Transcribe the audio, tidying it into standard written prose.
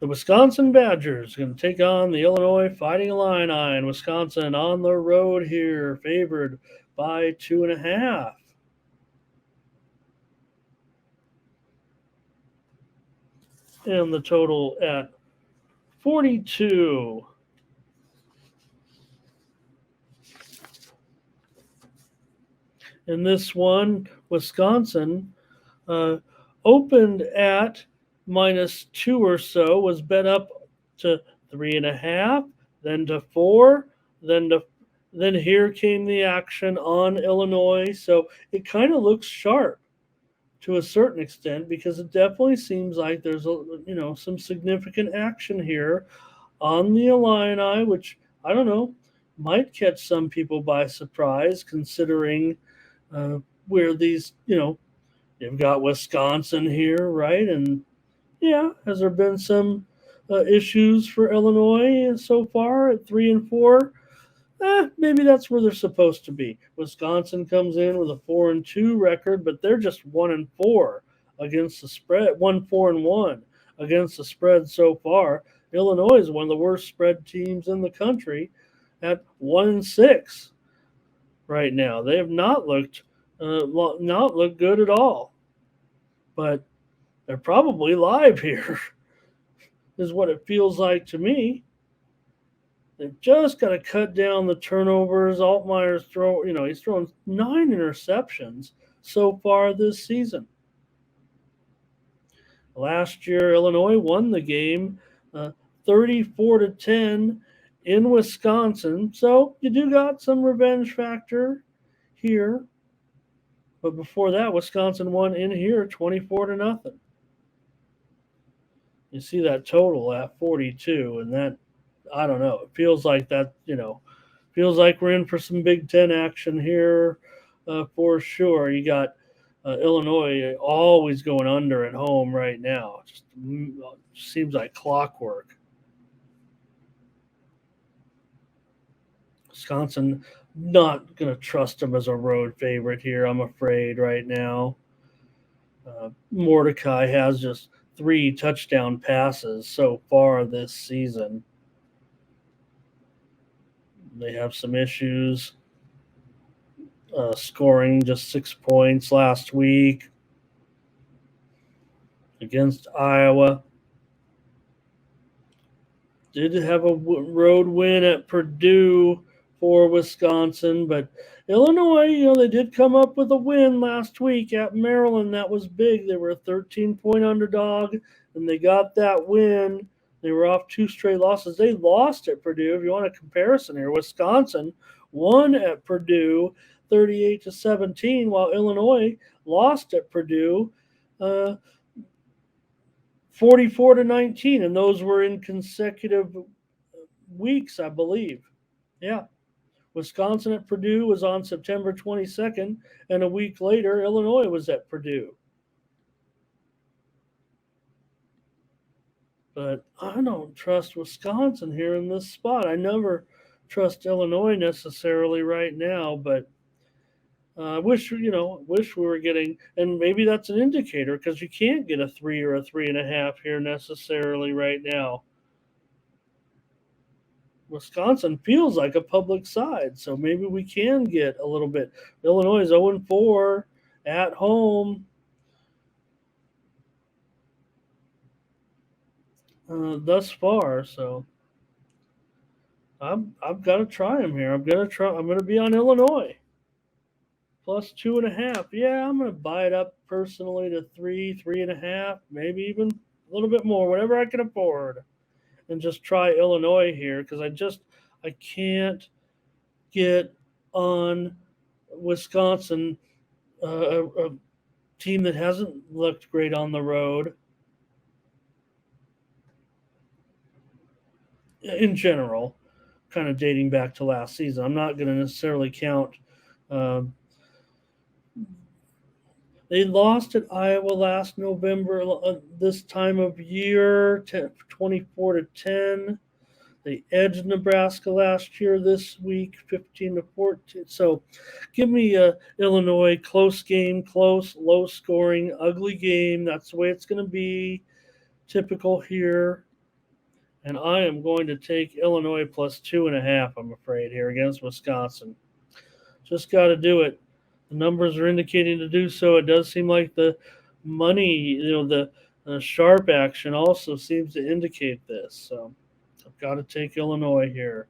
The Wisconsin Badgers going to take on the Illinois Fighting Illini, and Wisconsin on the road here, favored by 2.5. And the total at 42. In this one, Wisconsin uh, opened at -2 or so, was bet up to 3.5, then to 4, then to then here came the action on Illinois. So it kind of looks sharp to a certain extent because it definitely seems like there's some significant action here on the Illini, which I don't know might catch some people by surprise considering uh, where these you've got Wisconsin here, right? And yeah, has there been some issues for Illinois so far at 3-4? Maybe that's where they're supposed to be. Wisconsin comes in with a 4-2 record, but they're just 1-4 against the spread. 1-4-1 against the spread so far. Illinois is one of the worst spread teams in the country at 1-6 right now. They have not looked good at all. But they're probably live here, is what it feels like to me. They've just got to cut down the turnovers. Altmaier's he's thrown 9 interceptions so far this season. Last year, Illinois won the game 34-10 in Wisconsin. So you do got some revenge factor here. But before that, Wisconsin won in here 24-0. You see that total at 42, and that, I don't know, it feels like that, feels like we're in for some Big Ten action here for sure. You got Illinois always going under at home right now. Just seems like clockwork. Wisconsin, not going to trust them as a road favorite here, I'm afraid, right now. Mordecai has just 3 touchdown passes so far this season. They have some issues scoring just 6 points last week against Iowa. Did have a road win at Purdue for Wisconsin, but Illinois, they did come up with a win last week at Maryland. That was big. They were a 13-point underdog, and they got that win. They were off 2 straight losses. They lost at Purdue. If you want a comparison here, Wisconsin won at Purdue 38-17, while Illinois lost at Purdue 44-19, and those were in consecutive weeks, I believe. Yeah. Wisconsin at Purdue was on September 22nd, and a week later, Illinois was at Purdue. But I don't trust Wisconsin here in this spot. I never trust Illinois necessarily right now, but I wish we were getting, and maybe that's an indicator because you can't get a 3 or a 3.5 here necessarily right now. Wisconsin feels like a public side, so maybe we can get a little bit. Illinois is 0-4 at home. Thus far, so I've got to try them here. I'm gonna be on Illinois plus 2.5. Yeah, I'm gonna buy it up personally to 3.5, maybe even a little bit more, whatever I can afford, and just try Illinois here because I can't get on Wisconsin, a team that hasn't looked great on the road in general, kind of dating back to last season. I'm not going to necessarily count. Um, they lost at Iowa last November, this time of year, 24-10. They edged Nebraska last year. This week, 15-14. So, give me Illinois close game, close, low scoring, ugly game. That's the way it's going to be. Typical here. And I am going to take Illinois plus 2.5, I'm afraid, here against Wisconsin. Just got to do it. The numbers are indicating to do so. It does seem like the money, the sharp action also seems to indicate this. So I've got to take Illinois here.